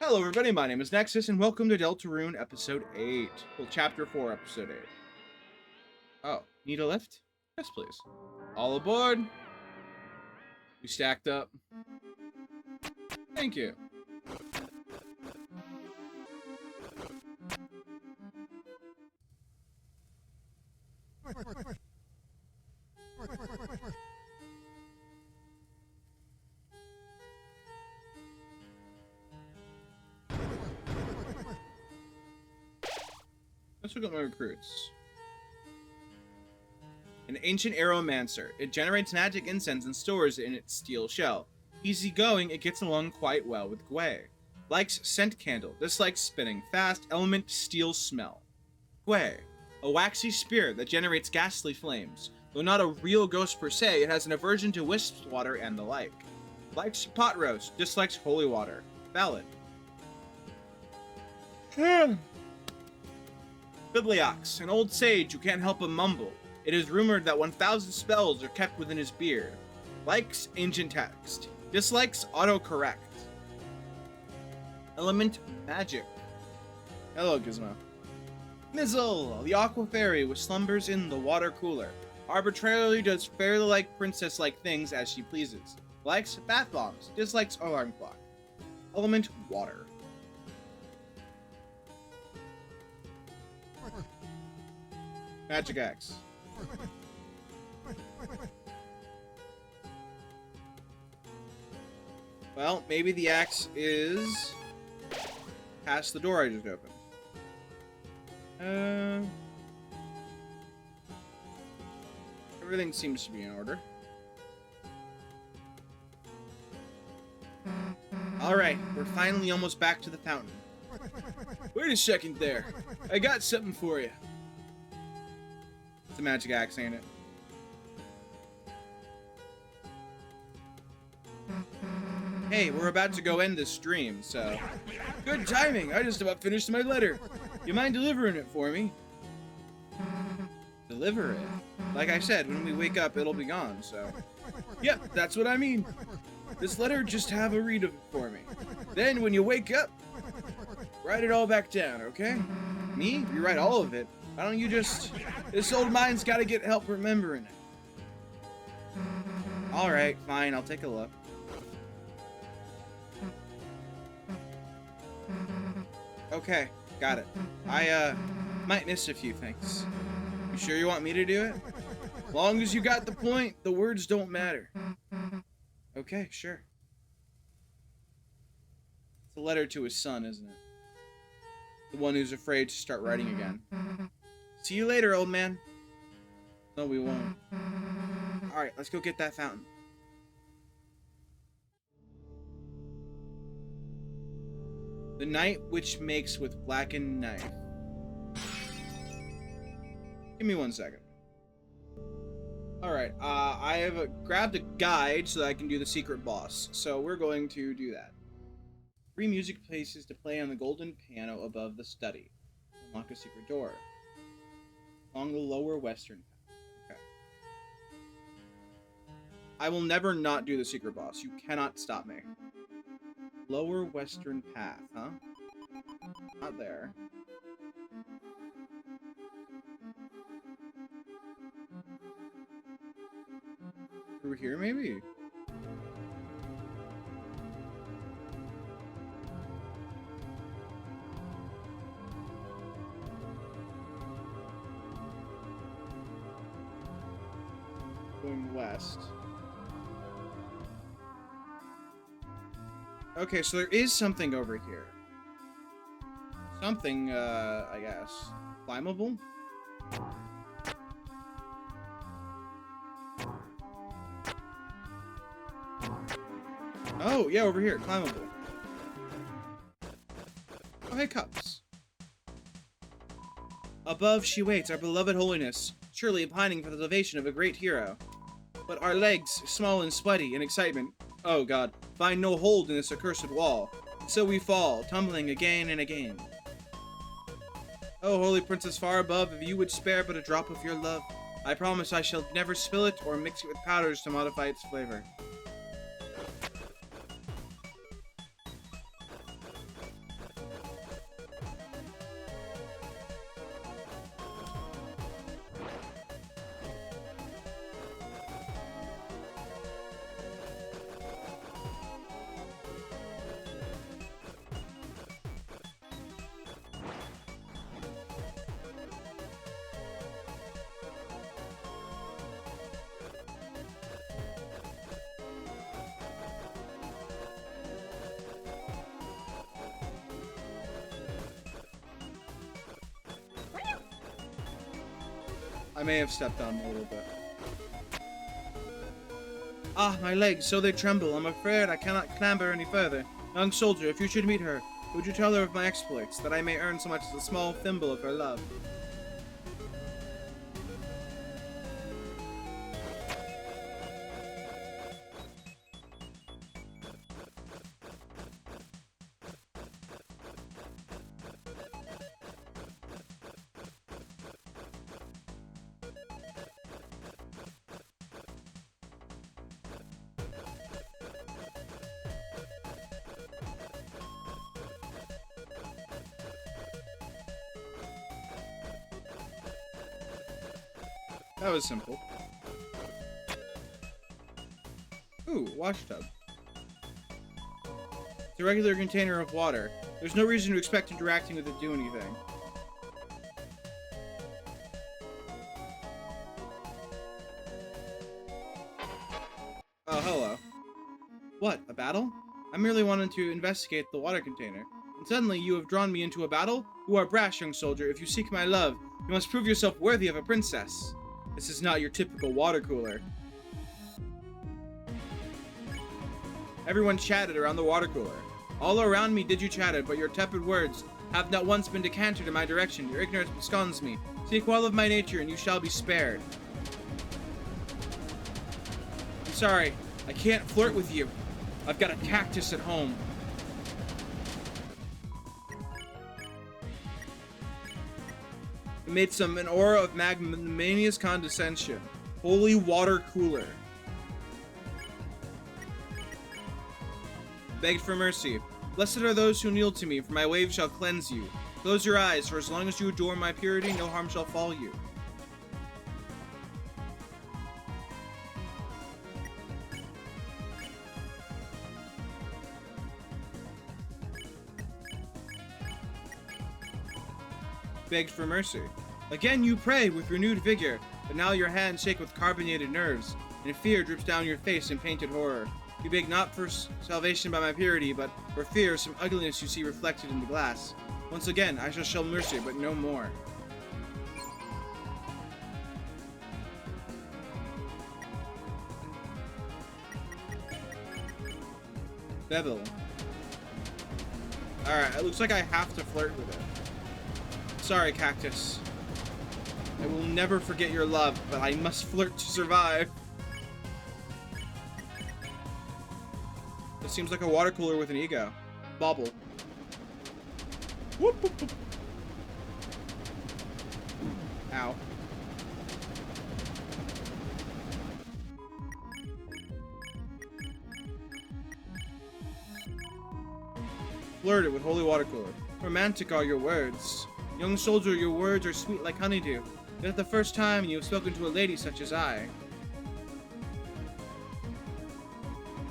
Hello everybody, my name is Nexus, and welcome to Deltarune Episode 8. Well, Chapter 4, Episode 8. Oh, need a lift? Yes, please. All aboard! We stacked up. Thank you. Let's look at my recruits. An ancient aeromancer. It generates magic incense and stores it in its steel shell. Easygoing, it gets along quite well with Gwei. Likes scent candle. Dislikes spinning. Fast. Element steel smell. Gwei. A waxy spirit that generates ghastly flames. Though not a real ghost per se, it has an aversion to wisps water and the like. Likes pot roast. Dislikes holy water. Valid. Bibliox, an old sage who can't help but mumble. It is rumored that 1,000 spells are kept within his beard. Likes ancient text. Dislikes autocorrect. Element magic. Hello, Gizmo. Mizzle, the aqua fairy who slumbers in the water cooler. Arbitrarily does fairy-like princess-like things as she pleases. Likes bath bombs. Dislikes alarm clock. Element water. Magic axe. Well, maybe the axe is past the door I just opened. Everything seems to be in order. Alright, we're finally almost back to the fountain. Wait a second there. I got something for you. It's a magic axe, ain't it? Hey, we're about to go end this stream, so... Good timing! I just about finished my letter. You mind delivering it for me? Deliver it? Like I said, when we wake up, it'll be gone, so... Yep, that's what I mean. This letter, just have a read of it for me. Then, when you wake up, write it all back down, okay? Me? Rewrite all of it? Why don't you just... This old mind's gotta get help remembering it. Alright, fine, I'll take a look. Okay, got it. I, might miss a few things. You sure you want me to do it? Long as you got the point, the words don't matter. Okay, sure. It's a letter to his son, isn't it? The one who's afraid to start writing again. See you later, old man. No, we won't. Alright, let's go get that fountain. The night which makes with blackened knife. Give me 1 second. Alright, I have grabbed a guide so that I can do the secret boss. So we're going to do that. 3 music places to play on the golden piano above the study. Unlock a secret door. Along the lower western path. Okay. I will never not do the secret boss. You cannot stop me. Lower western path, huh? Not there. Through here, maybe? Going west. Okay, so there is something over here. Something, I guess. Climbable? Oh, yeah, over here. Climbable. Oh, hey, cups. Above she waits, our beloved holiness, surely pining for the salvation of a great hero. But our legs, small and sweaty in excitement, oh god, find no hold in this accursed wall. So we fall, tumbling again and again. Oh, holy princess far above, if you would spare but a drop of your love, I promise I shall never spill it or mix it with powders to modify its flavor. I may have stepped on a little bit. Ah, my legs, so they tremble. I'm afraid I cannot clamber any further. Young soldier, if you should meet her, would you tell her of my exploits, that I may earn so much as a small thimble of her love? That was simple. Ooh, wash tub. It's a regular container of water. There's no reason to expect interacting with it to do anything. Oh, hello. What, a battle? I merely wanted to investigate the water container. And suddenly you have drawn me into a battle? You are brash, young soldier. If you seek my love, you must prove yourself worthy of a princess. This is not your typical water cooler. Everyone chatted around the water cooler. All around me did you chatter, but your tepid words have not once been decanted in my direction. Your ignorance absconds me. Seek well of my nature, and you shall be spared. I'm sorry, I can't flirt with you. I've got a cactus at home. It made an aura of magnanimous condescension. Holy water cooler. Begged for mercy. Blessed are those who kneel to me, for my waves shall cleanse you. Close your eyes, for as long as you adore my purity, no harm shall fall you. Begged for mercy. Again you pray with renewed vigor, but now your hands shake with carbonated nerves, and fear drips down your face in painted horror. You beg not for salvation by my purity, but for fear of some ugliness you see reflected in the glass. Once again, I shall show mercy, but no more. Bevel. Alright, it looks like I have to flirt with it. Sorry, cactus. I will never forget your love, but I must flirt to survive. This seems like a water cooler with an ego. Bobble. Whoop, whoop, whoop. Ow. Flirted with holy water cooler. Romantic are your words. Young soldier, your words are sweet like honeydew. Yet the first time you have spoken to a lady such as I.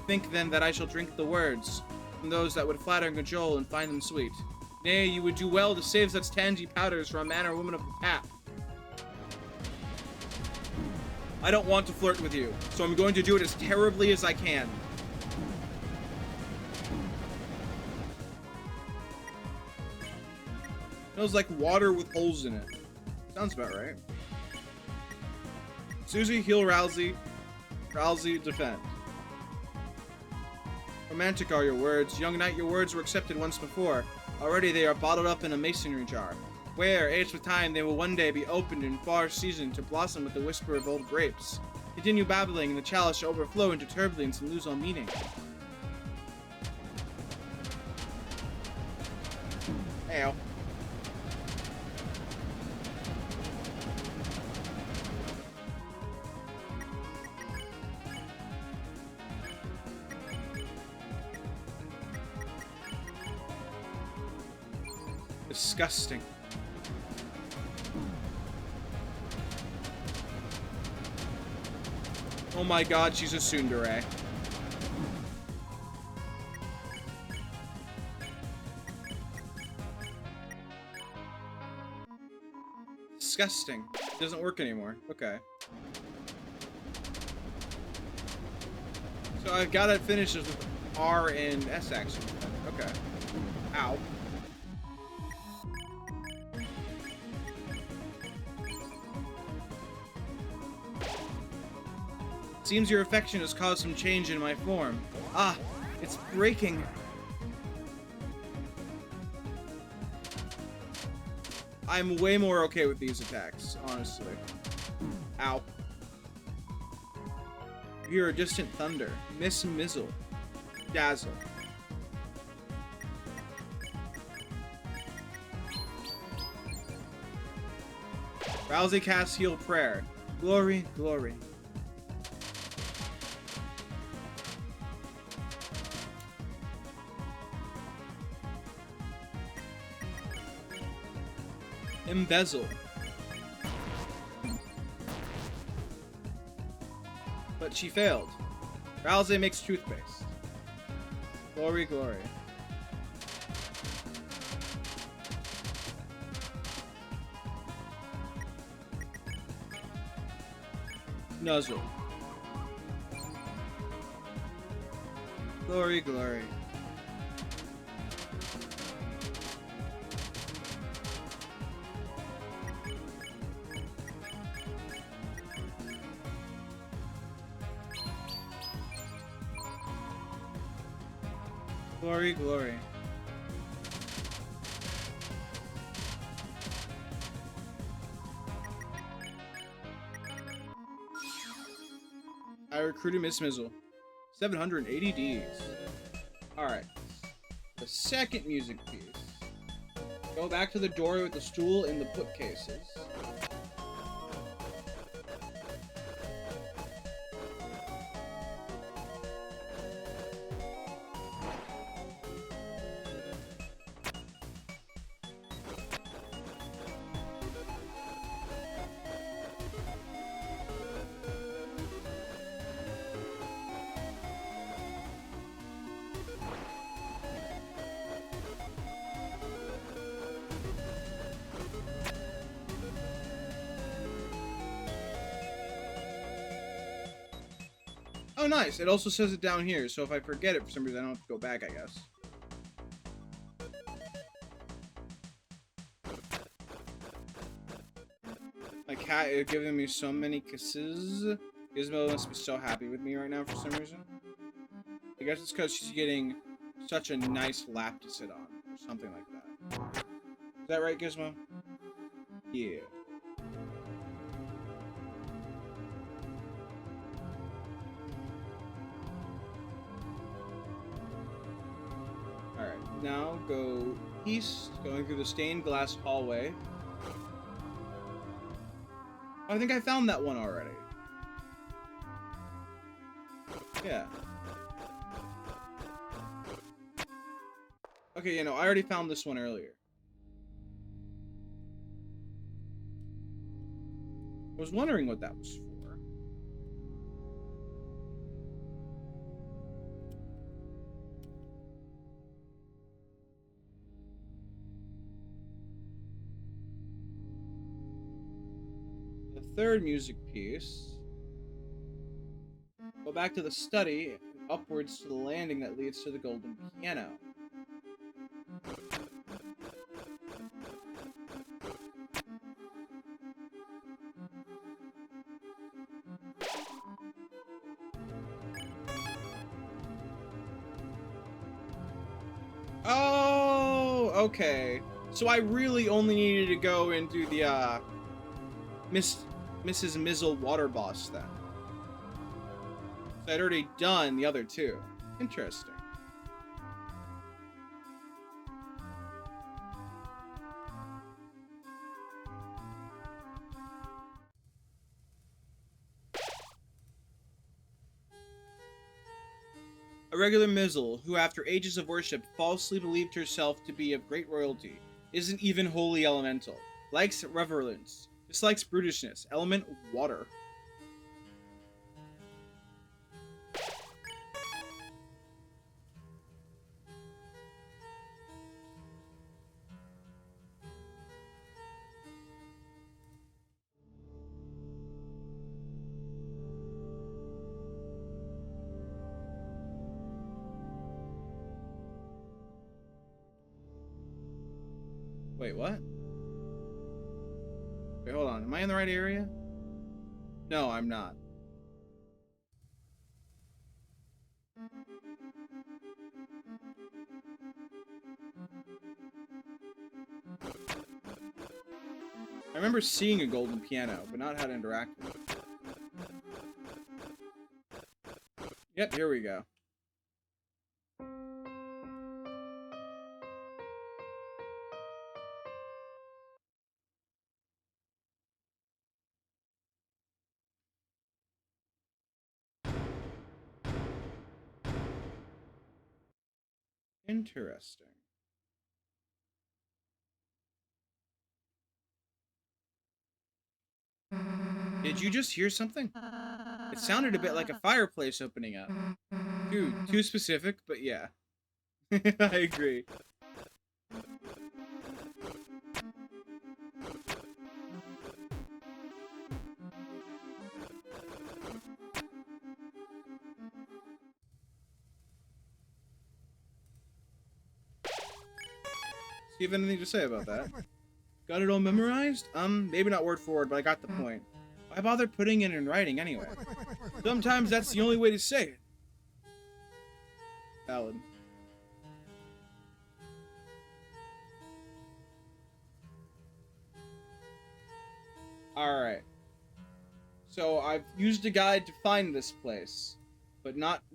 Think then that I shall drink the words from those that would flatter and cajole and find them sweet. Nay, you would do well to save such tangy powders for a man or woman of the tap. I don't want to flirt with you, so I'm going to do it as terribly as I can. Smells like water with holes in it. Sounds about right. Susie, heal Rousey. Rousey, defend. Romantic are your words. Young knight, your words were accepted once before. Already they are bottled up in a masonry jar, where, aged with time, they will one day be opened and far seasoned to blossom with the whisper of old grapes. Continue babbling, and the chalice shall overflow into turbulence and lose all meaning. Ow. Disgusting. Oh my god, she's a tsundere. Disgusting. It doesn't work anymore. Okay. So I've got to finish this with R and S action. Okay. Ow. Seems your affection has caused some change in my form. Ah, it's breaking. I'm way more okay with these attacks, honestly. Ow. Hear a distant thunder. Miss Mizzle. Dazzle. Rousey casts Heal Prayer. Glory, glory. Embezzle. But she failed. Rousey makes toothpaste. Glory, glory. Nuzzle. Glory, glory. Glory, glory. I recruited Miss Mizzle. 780 Ds. Alright. The second music piece. Go back to the doorway with the stool and the bookcases. Oh, nice. It also says it down here, so if I forget it for some reason, I don't have to go back, I guess. My cat is giving me so many kisses. Gizmo must be so happy with me right now for some reason. I guess it's because she's getting such a nice lap to sit on, or something like that. Is that right, Gizmo? Yeah. Alright, now go east, going through the stained glass hallway. Oh, I think I found that one already. Yeah. Okay, you know, I already found this one earlier. I was wondering what that was for. The third music piece. Go back to the study and upwards to the landing that leads to the golden piano. Oh, okay. So I really only needed to go and do the Mrs. Mizzle water boss then. So I'd already done the other two. Interesting. A regular Mizzle, who after ages of worship falsely believed herself to be of great royalty, isn't even wholly elemental. Likes reverence. Dislikes brutishness. Element water. Wait, what? Wait, hold on. Am I in the right area? No, I'm not. remember seeing a golden piano, but not how to interact with it. Yep, here we go. Interesting. Did you just hear something? It sounded a bit like a fireplace opening up. Dude, too specific, but yeah. I agree. Do you have anything to say about that? Got it all memorized? Maybe not word for word, but I got the point. Why bother putting it in writing anyway? Sometimes that's the only way to say it. Valid. Alright. So I've used a guide to find this place, but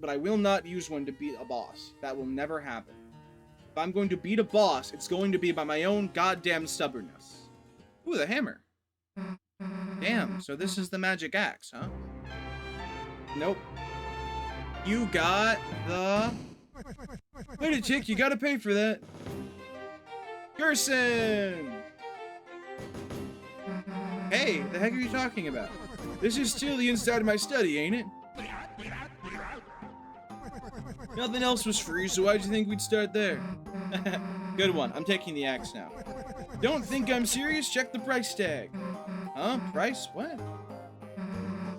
I will not use one to beat a boss. That will never happen. If I'm going to beat a boss, it's going to be by my own goddamn stubbornness. Ooh, the hammer. Damn, so this is the magic axe, huh? Nope. You got the... Wait a tick, you gotta pay for that. Gerson! Hey, the heck are you talking about? This is still the inside of my study, ain't it? Nothing else was free, so why'd you think we'd start there? Good one. I'm taking the axe now. Don't think I'm serious? Check the price tag. Huh? Price? What?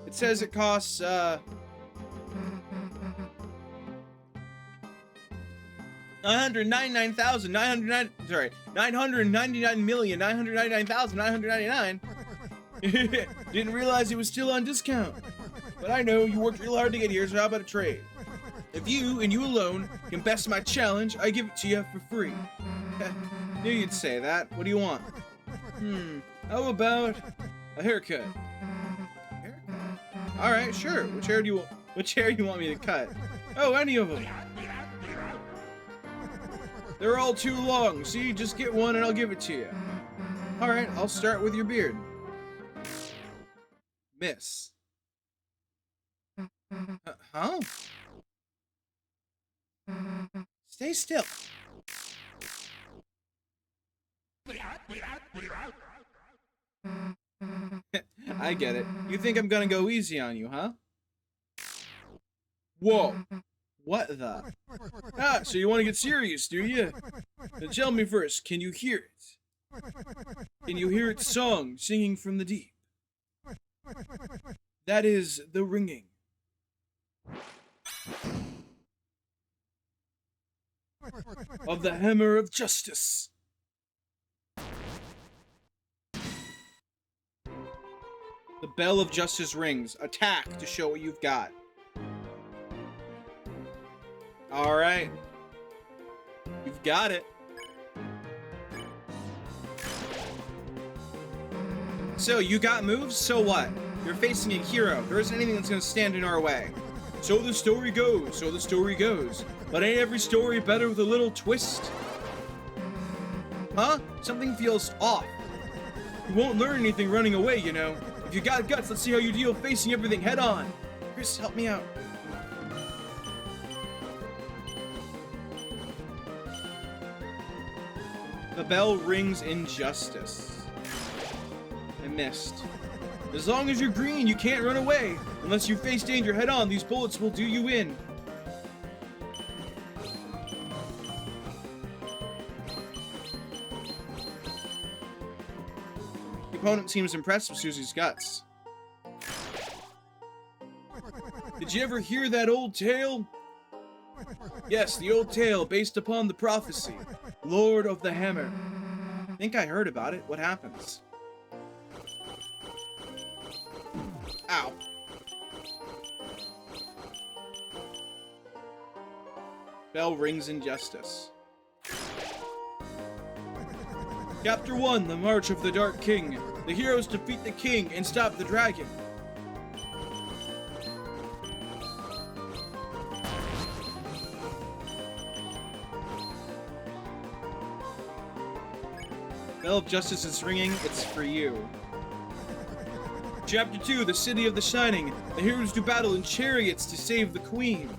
It says it costs, $999,999,999,999. Didn't realize it was still on discount. But I know you worked real hard to get here, so how about a trade? If you, and you alone, can best my challenge, I give it to you for free. Knew you'd say that. What do you want? How about a haircut? Haircut? Alright, sure. Which hair do you want me to cut? Oh, any of them. They're all too long. See, just get one and I'll give it to you. Alright, I'll start with your beard. Miss. Huh? Stay still. I get it. You think I'm gonna go easy on you, huh? Whoa. What the? Ah, so you want to get serious, do you? Then tell me first, can you hear it? Can you hear its song singing from the deep? That is the ringing of the hammer of justice. The bell of justice rings. Attack to show what you've got. Alright. You've got it. So, you got moves? So what? You're facing a hero. There isn't anything that's gonna stand in our way. So the story goes. So the story goes. But ain't every story better with a little twist? Huh? Something feels off. You won't learn anything running away, you know. If you got guts, let's see how you deal facing everything head on. Chris, help me out. The bell rings in justice. I missed. As long as you're green, you can't run away. Unless you face danger head on, these bullets will do you in. The opponent seems impressed with Susie's guts. Did you ever hear that old tale? Yes, the old tale based upon the prophecy. Lord of the Hammer. I think I heard about it. What happens? Ow. Bell rings in justice. Chapter 1, The March of the Dark King. The heroes defeat the king and stop the dragon. Bell of Justice is ringing, it's for you. Chapter 2, the City of the Shining. The heroes do battle in chariots to save the queen.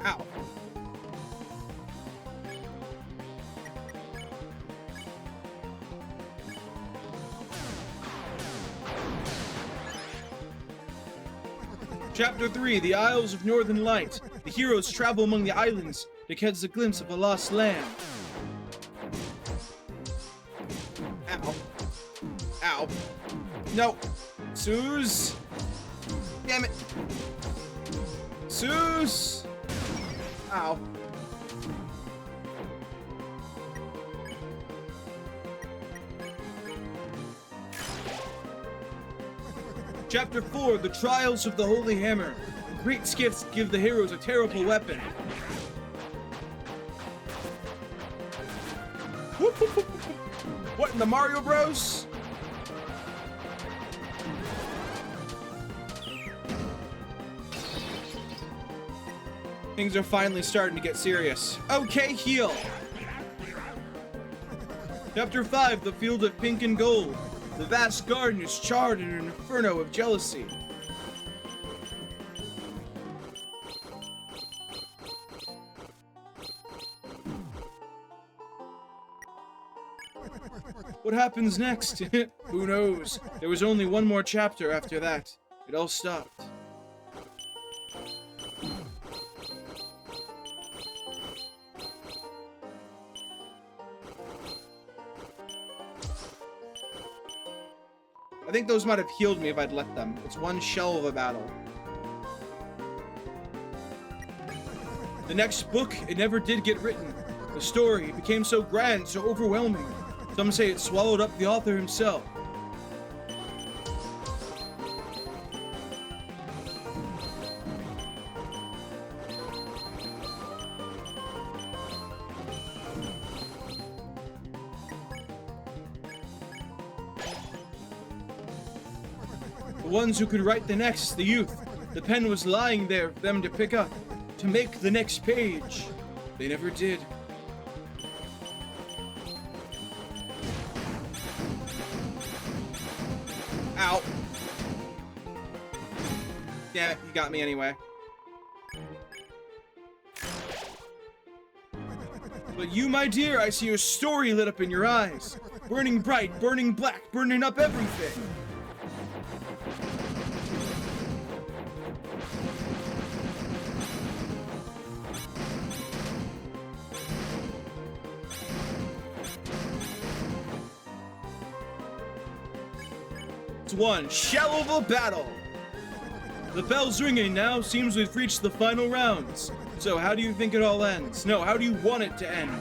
Ow. Chapter 3, the Isles of Northern Light. The heroes travel among the islands to catch a glimpse of a lost land. Ow. Ow. No. Suze. Damn it. Suze. Ow. Chapter 4, the Trials of the Holy Hammer. The great skiffs give the heroes a terrible weapon. Whoop, whoop, whoop, whoop. What in the Mario Bros? Things are finally starting to get serious. Okay, heal. Chapter 5, the Field of Pink and Gold. The vast garden is charred in an inferno of jealousy. What happens next? Who knows? There was only one more chapter after that. It all stopped. I think those might have healed me if I'd let them. It's one shell of a battle. The next book, it never did get written. The story became so grand, so overwhelming. Some say it swallowed up the author himself. The ones who could write the next, the youth. The pen was lying there for them to pick up, to make the next page. They never did. Ow. Damn it, you got me anyway. But you, my dear, I see your story lit up in your eyes. Burning bright, burning black, burning up everything. One shell of a battle. The bell's ringing now. Seems we've reached the final rounds. So how do you think it all ends? No, how do you want it to end?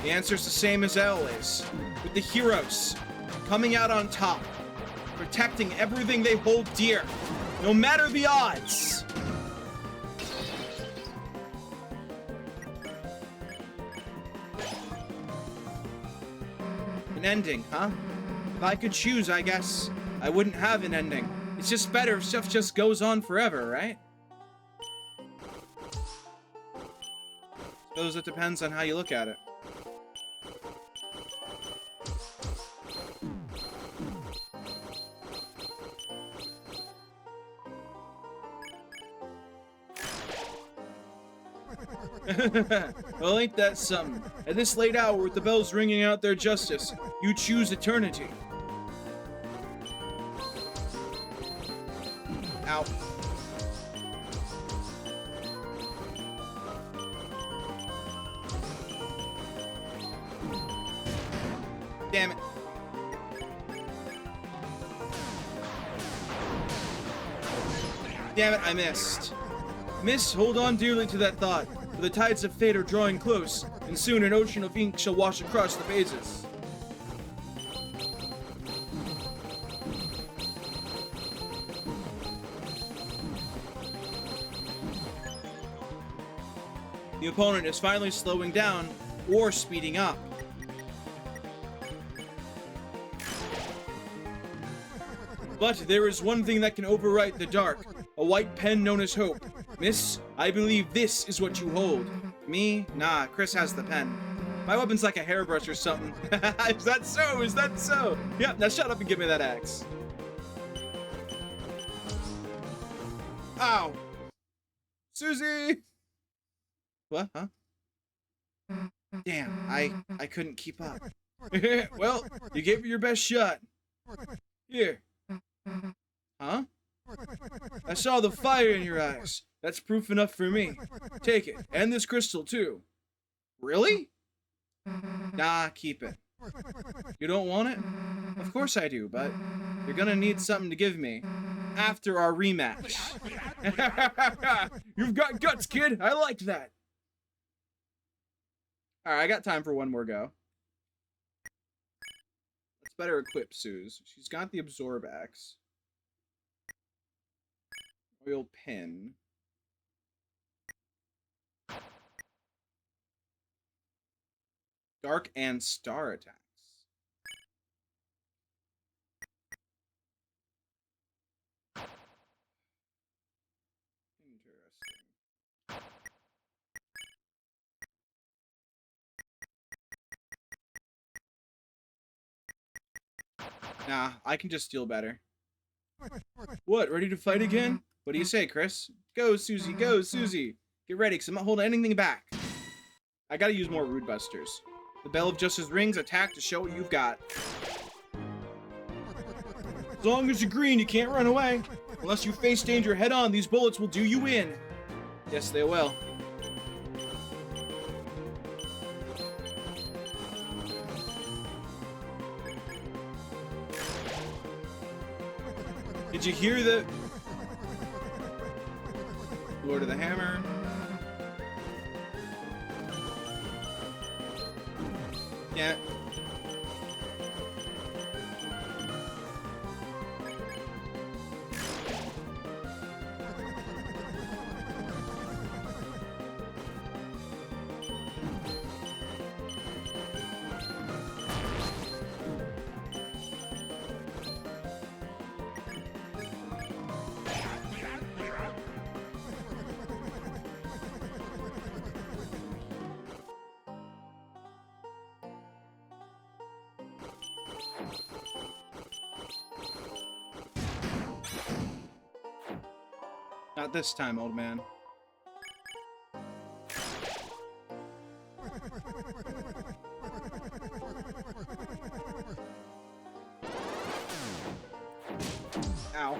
The answer's the same as always. With the heroes coming out on top, protecting everything they hold dear, no matter the odds. An ending, huh? If I could choose, I guess I wouldn't have an ending. It's just better if stuff just goes on forever, right? Suppose it depends on how you look at it. Well, ain't that something? At this late hour, with the bells ringing out their justice, you choose eternity. Ow. Damn it. Damn it, I missed. Miss, hold on dearly to that thought, for the tides of fate are drawing close, and soon an ocean of ink shall wash across the pages. The opponent is finally slowing down or speeding up. But there is one thing that can overwrite the dark. A white pen known as hope. Miss, I believe this is what you hold. Me? Nah, Chris has the pen. My weapon's like a hairbrush or something. Is that so? Is that so? Yeah, now shut up and give me that axe. Ow! Susie! What? Huh? Damn, I couldn't keep up. Well, you gave it your best shot. Here. Huh? I saw the fire in your eyes. That's proof enough for me. Take it. And this crystal, too. Really? Nah, keep it. You don't want it? Of course I do, but you're gonna need something to give me after our rematch. You've got guts, kid. I liked that. Alright, I got time for one more go. Let's better equip Suze. She's got the Absorb Axe. Oil Pin. Dark and Star attacks. Interesting. Nah, I can just steal better. What, ready to fight again? What do you say, Chris? Go, Susie, go, Susie! Get ready, because I'm not holding anything back. I gotta use more Rude Busters. The Bell of Justice rings, attack to show what you've got. As long as you're green, you can't run away. Unless you face danger head on, these bullets will do you in. Yes, they will. Did you hear the Lord of the Hammer? Yeah. Not this time, old man. Ow.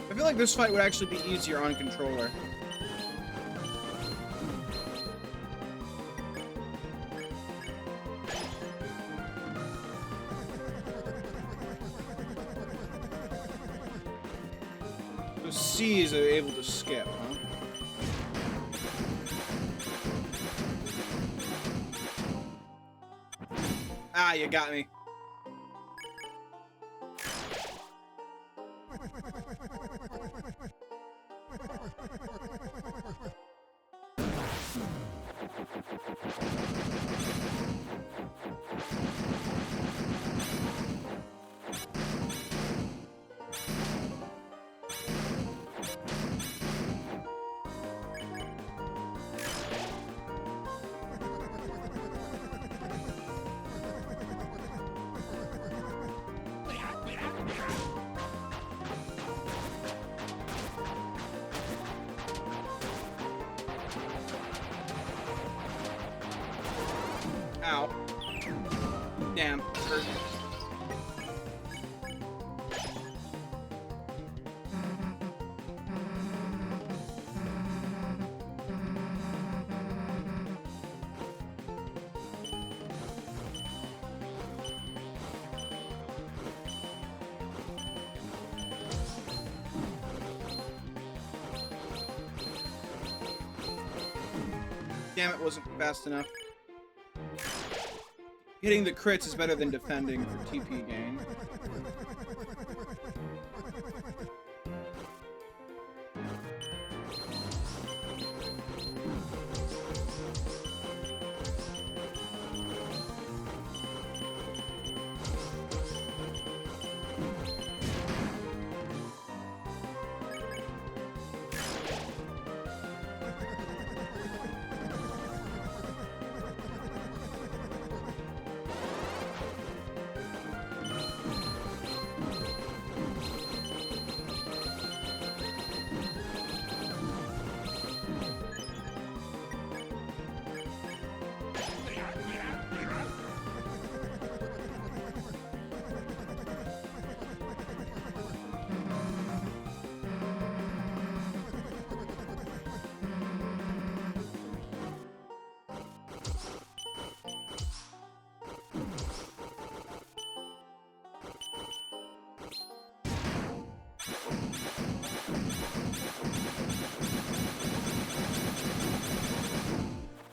I feel like this fight would actually be easier on controller. The C's are able to skip, huh? Ah, you got me. Ow. Damn. Hurt. Damn, it wasn't fast enough. Hitting the crits is better than defending for TP gain.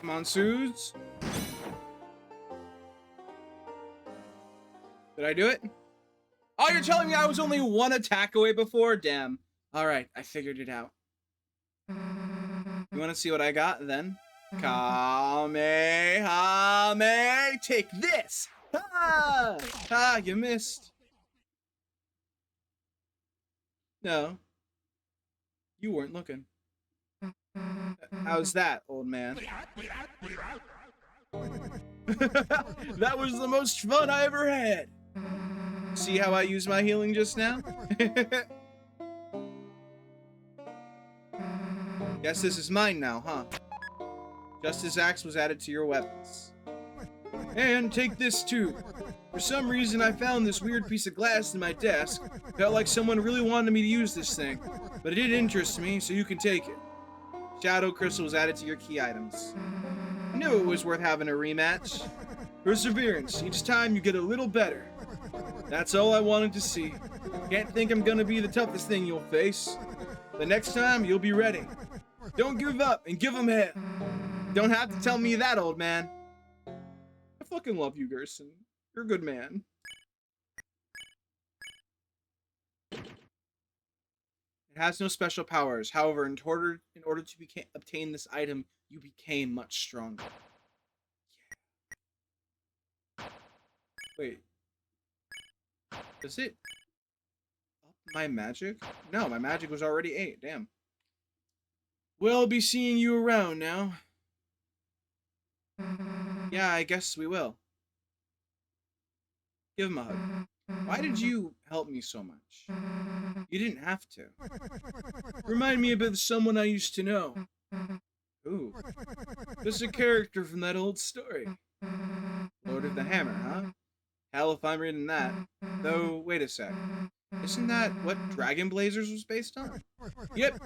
Come on, Suits. Did I do it? Oh, you're telling me I was only one attack away before? Damn. Alright, I figured it out. You want to see what I got then? Kamehame! Take this! Ah! Ah, you missed. No. You weren't looking. How's that, old man? That was the most fun I ever had. See how I used my healing just now? Guess this is mine now, huh? Justice Axe was added to your weapons. And take this too. For some reason, I found this weird piece of glass in my desk. Felt like someone really wanted me to use this thing, but it did interest me, so you can take it. Shadow Crystal was added to your key items. I knew it was worth having a rematch. Perseverance. Each time you get a little better. That's all I wanted to see. Can't think I'm gonna be the toughest thing you'll face. The next time, you'll be ready. Don't give up and give them hell. Don't have to tell me that, old man. I fucking love you, Gerson. You're a good man. It has no special powers. However, in order to obtain this item, you became much stronger. Yeah. Wait. Does it up my magic? No, my magic was already 8. Damn. We'll be seeing you around now. Yeah, I guess we will. Give him a hug. Why did you help me so much? You didn't have to. Remind me of someone I used to know. Ooh. Just a character from that old story. Lord of the Hammer, huh? Hell if I'm reading that. Though, wait a sec. Isn't that what Dragon Blazers was based on? Yep.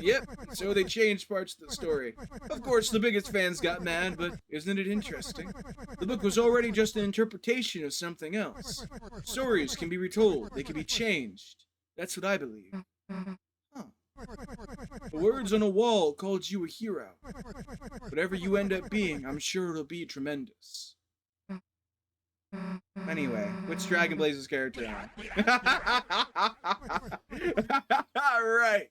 So they changed parts of the story. Of course, the biggest fans got mad, but isn't it interesting? The book was already just an interpretation of something else. Stories can be retold. They can be changed. That's what I believe. Huh. The words on a wall called you a hero. Whatever you end up being, I'm sure it'll be tremendous. Anyway, which Dragon Blaze's character am I? All right.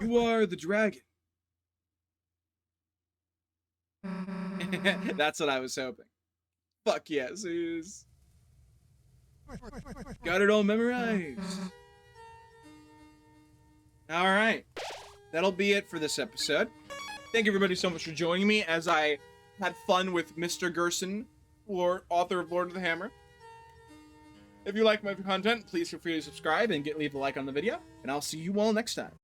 You are the dragon. That's what I was hoping. Fuck yeah, Zeus. Got it all memorized. All right. That'll be it for this episode. Thank everybody so much for joining me as I had fun with Mr. Gerson, author of Lord of the Hammer. If you like my content, please feel free to subscribe and leave a like on the video, and I'll see you all next time.